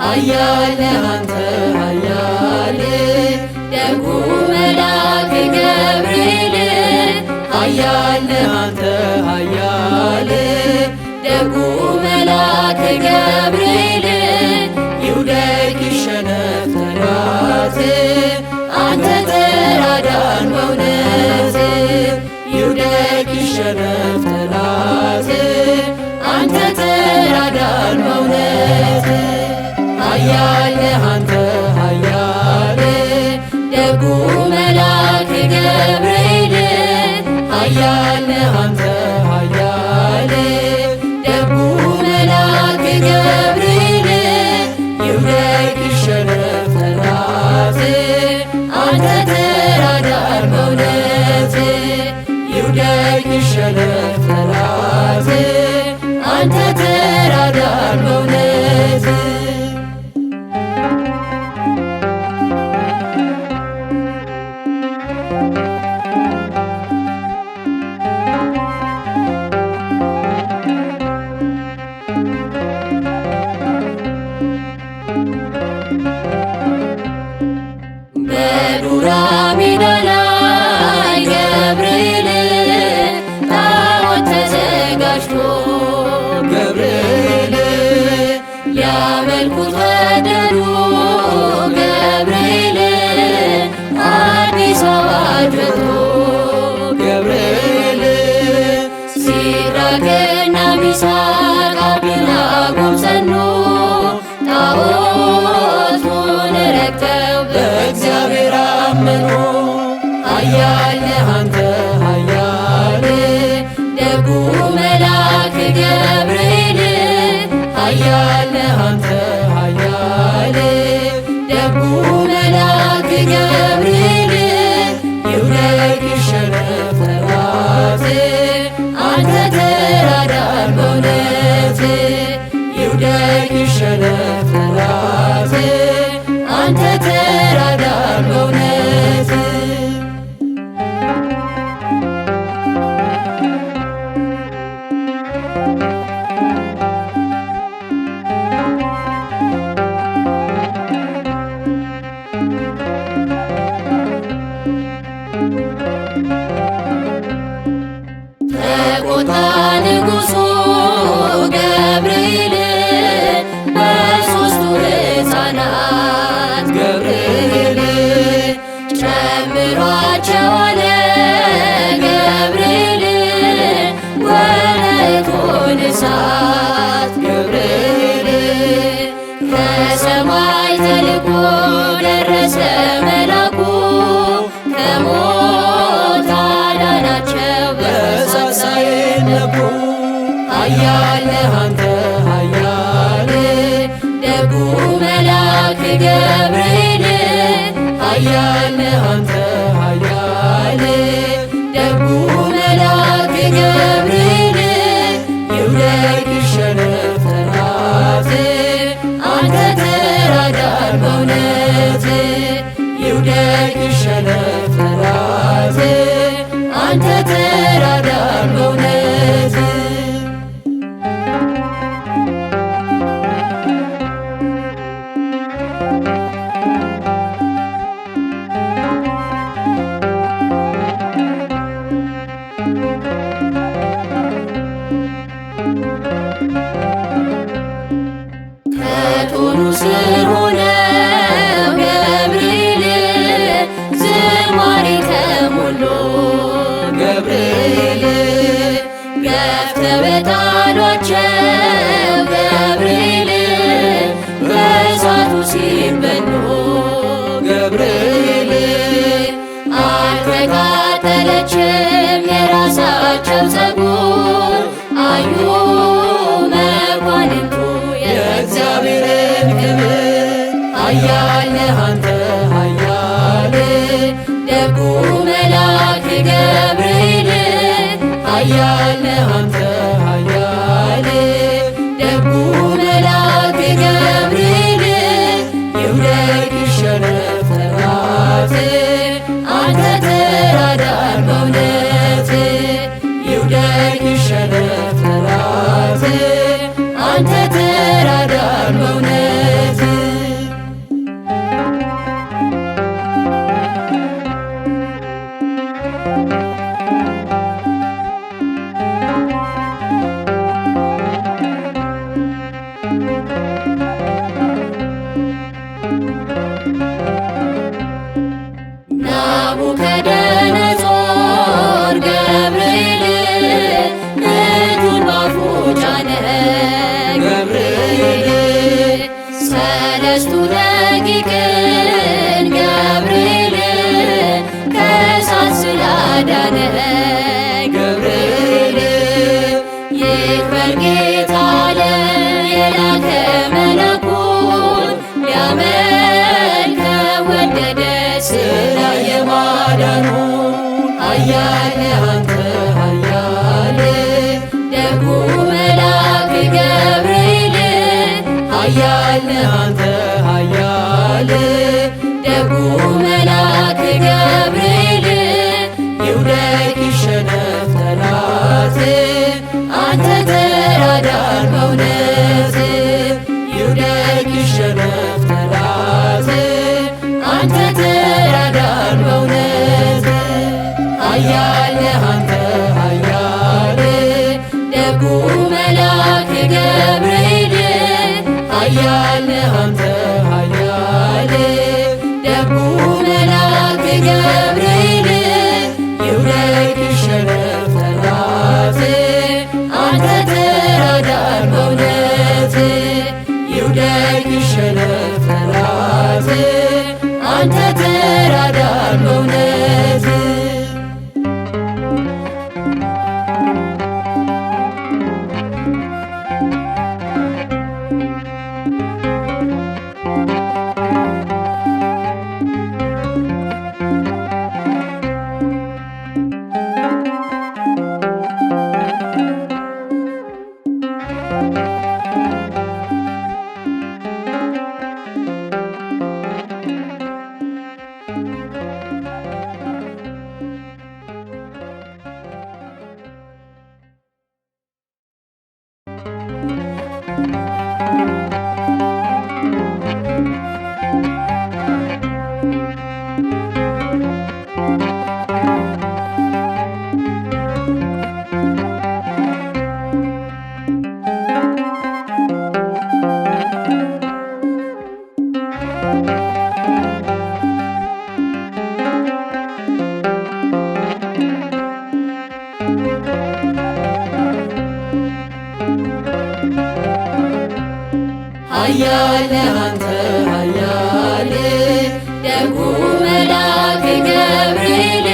ኃያል አንተ ኃያል ደጉ መልአክ ገብርኤል ኃያል አንተ ኃያል ደጉ መልአክ ገብርኤል ይውደቅ ይሸነፍ ጠላት አንተ ተራዳን በእውነት ይውደቅ ይሸነፍ ጠላት አንተ ተራዳን በእውነት ኃያል አንተ ኃያል ደጉ መልአክ ገብርኤል ኃያል አንተ ኃያል ደጉ መልአክ ገብርኤል ይውደቅ ይሸነፍ ጠላት አንተ ተራዳን በእውነት ይውደቅ ይሸነፍ ጠላት አንተ ተራዳን በእውነት በዱራ ሜዳ ላይ ገብርኤል ታቦት ተዘጋጅቶ ገብርኤል ሊያመልኩት ወደዱ ገብርኤል አዲስ አዋጅ ወጥቶ ገብርኤል ሲድራቅና ሚሳቅ አብደናጎም ጸኑ ጣዖቱን ረግጠው በእግዚአብሔር አመኑ ኃያል አንተ ኃያል ደጉ መልአክ ገብርኤል ኃያል አንተ ኃያል ደጉ መልአክ ገብርኤል ይውደቅ ይሸነፍ ጠላት አንተ ተራዳን በእውነት ይውደቅ ይሸነፍ ጠላት አንተ ተራዳን በእውነት ተቆጣ ንጉሡ ገብርኤል በሦስቱ ሕፃናት ገብርኤል ጨምሯቸው አለ ገብርኤል ወደ እቶነ እሳት ገብርኤል ከሰማይ ተልኮ ደረሰ መላኩ ከሞት አዳናቸው በእሳት ሳይነኩ ኃያል አንተ ኃያል ደጉ መልአክ ገብርኤል ኃያል አንተ ኃያል ደጉ መልአክ ገብርኤል ይውደቅ ይሸነፍ ጠላት አንተ ተራዳን በእውነት ይውደቅ ይሸነፍ ጠላት አንተ ተራዳን በእውነት ከእቶኑ ስር ሆነው ገብርኤል ዝማሬ ተሞሉ ገብርኤል ገፍተው የጣሏቸው ገብርኤል በእሳቱ ሲበሉ ገብርኤል አልተቃጠለችም የራሳቸው ፀጉር አዩ መኳንንቱ ኃያል ነህ አንተ ኃያል ደጉ መልአክ ገብርኤል ኃያል ነህ አንተ ኃያል ደጉ መልአክ ገብርኤል ይውደቅ ይሸነፍ ጠላት አንተ ተራዳን በእውነት ይውደቅ ይሸነፍ ጠላት አንተ ተራዳን በእውነት ናቡከደነጾር ገብርኤል እጁን ባፉ ጫነ ገብርኤል ሰለስቱ ደቂቅን ገብርኤል ከእሳት ስላዳነ ገብርኤል ይክበር ጌታ አለ የላከ መለኩን ሊያመልከው ወደደ ስላየ ማዳኑን ኃያል ነህ አንተ ኃያል ደጉ መልአክ ገብርኤል ኃያል ነህ አንተ ኃያል ደጉ መልአክ ገብርኤል ይውደቅ ይሸነፍ ጠላት አንተ ተራዳን በእውነት ይውደቅ ይሸነፍ ጠላት አንተ ተራዳን በእውነት ኃያል ነህ አንተ ኃያል ደጉ መልአክ ገብርኤል ኃያል ነህ አንተ ኃያል ደጉ መልአክ ገብርኤል ይውደቅ ይሸነፍ ጠላት አንተ ተራዳን በእውነት ይውደቅ ይሸነፍ ጠላት አንተ ተራዳን በእውነት ኃያል ነህ አንተ ኃያል ደጉ መልአክ ገብርኤል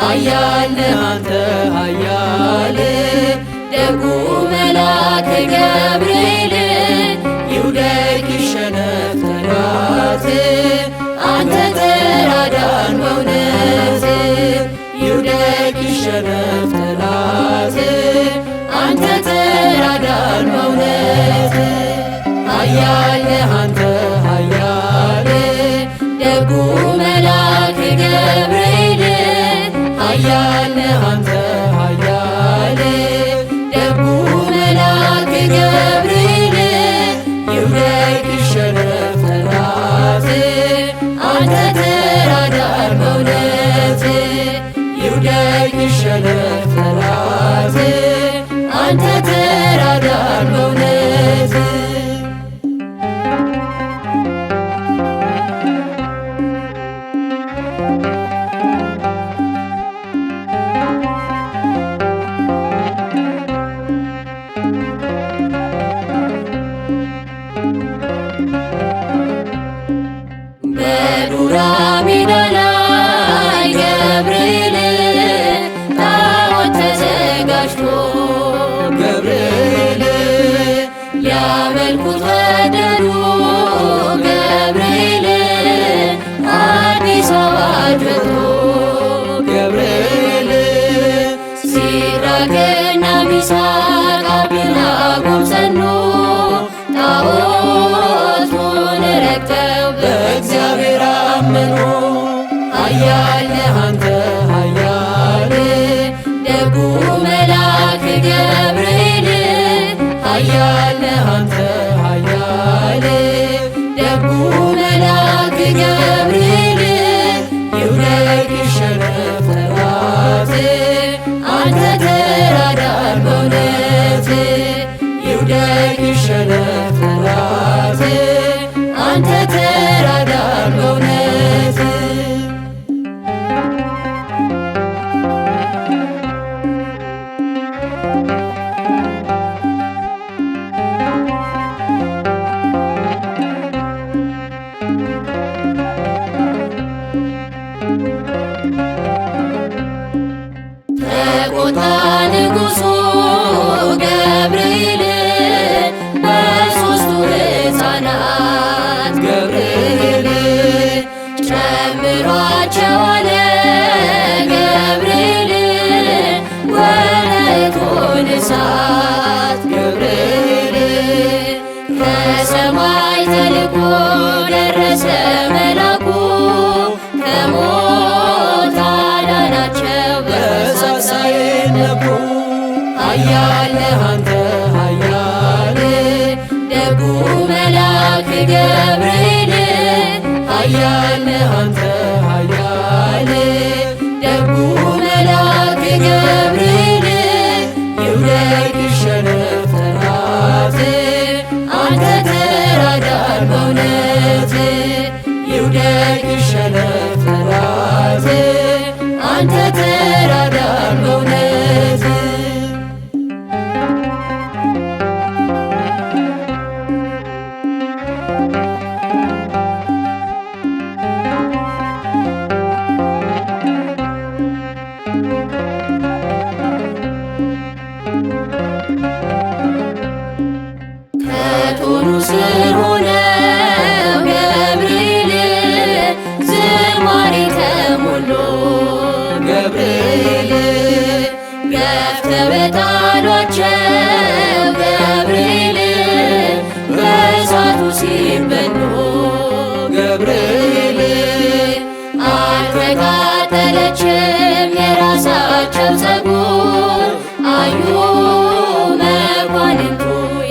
ኃያል ነህ አንተ ኃያል ደጉ መልአክ ገብርኤል ይውደቅ ይሸነፍ ጠላት አንተ ተራዳን በእውነት ይውደቅ ይሸነፍ ጠላት አንተ ተራዳን በእውነት ኃያል ነህ አንተ ኃያል ደጉ መልአክ ገብርኤል ኃያል ነህ አንተ ኃያል ደጉ መልአክ ገብርኤል ይውደቅ ይሸነፍ ጠላት አንተ ተራዳን በእውነት ይውደቅ ይሸነፍ ጠላት አንተ ተራዳን በእውነት በዱራ ሜዳ ላይ ገብርኤል ታቦት ተዘጋጅቶ ገብርኤል ሊያመልኩት ወደዱ ገብርኤል ኃያል አንተ ኃያል ደጉ መልአክ ገብርኤል ይውደቅ ይሸነፍ ጠላት አንተ ተራዳን በእውነት ይውደቅ ይሸነፍ ጠላት አንተ ተራዳን በእውነት ተቆጣ ንጉሡ ገብርኤል በሦስቱ ሕፃናት ገብርኤል ጨምሯቸው አለ ገብርኤል ወደ እቶነ እሳት ገብርኤል ከሰማይ ተልኮ ደረሰ መላኩ ከሞት አዳናቸው በእሳት ሳይነኩ ኃያል አንተ ኃያል ደጉ መልአክ ገብርኤል ኃያል አንተ ኃያል ደጉ መልአክ ገብርኤል ይውደቅ ይሸነፍ ጠላት አንተ ተራዳን በእውነት ይውደቅ ይሸነፍ ጠላት አንተ ተራዳን በእውነት ከእቶኑ ስር ሆነው ገብርኤል ዝማሬ ተሞሉ ገብርኤል ገፍተው ጣሏቸው ገብርኤል በእሳቱ ሲበሉ ገብርኤል አልተቃጠለችም የራሳቸው ፀጉር አዩ መኳንንቱ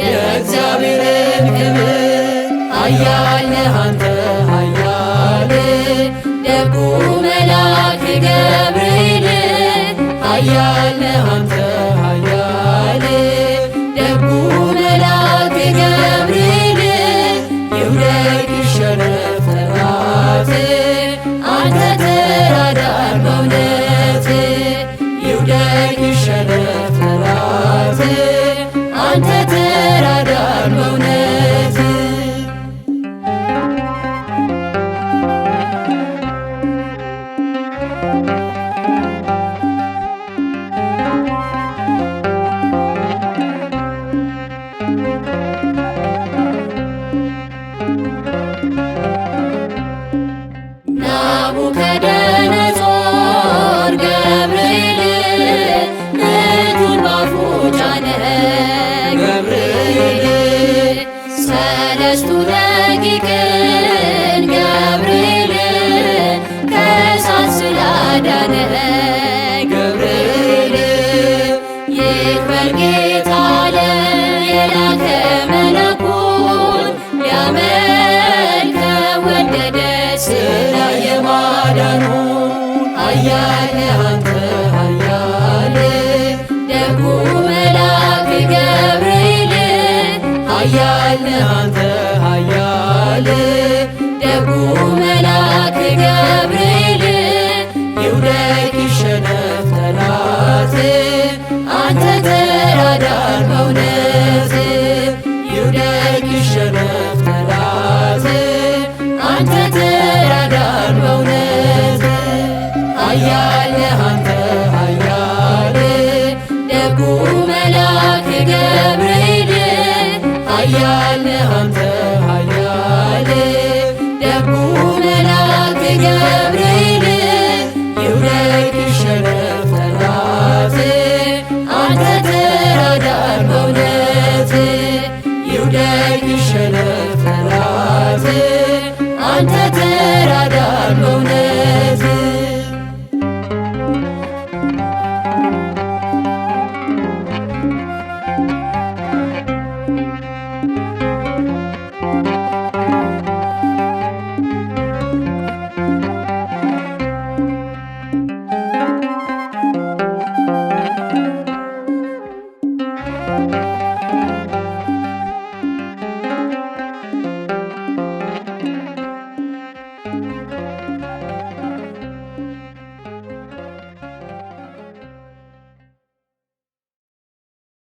የእግዚአብሔርን ክብር ኃያል አንተ ኃያል ደጉ መልአክ ገብርኤል ኃያል አንተ ኃያል ደጉ መልአክ ገብርኤል ይውደቅ ይሸነፍ ጠላት አንተ ተራዳን በእውነት ይውደቅ ይሸነፍ ጠላት አንተ ተራዳን በእውነት ናቡከደነፆር ገብርኤል እጁን ባፉ ጫነ ገብርኤል ሰለስቱ ደቂቅን ገብርኤል ከእሳት ስላዳነ ገብርኤል ይክበር ጌታ አለ የላከ መለኩን ሊያመልከው ወደደ ስላየ ማዳኑን ኃያል አንተ ኃያል ደጉ መልአክ ገብርኤል ኃያል አንተ ኃያል ደጉ መልአክ ገብርኤል ይውደቅ ይሸነፍ ጠላት አንተ ተራዳን በእውነት ይውደቅ ይሸነፍ ጠላት አንተ ተራዳን በእውነት ኃያል አንተ ኃያል ደጉ መልአክ ገብርኤል ኃያል አንተ ኃያል ደጉ መልአክ ገብርኤል ይውደቅ ይሸነፍ ጠላት አንተ ተራዳን በእውነት ይውደቅ ይሸነፍ ጠላት አንተ ተራዳን በእውነት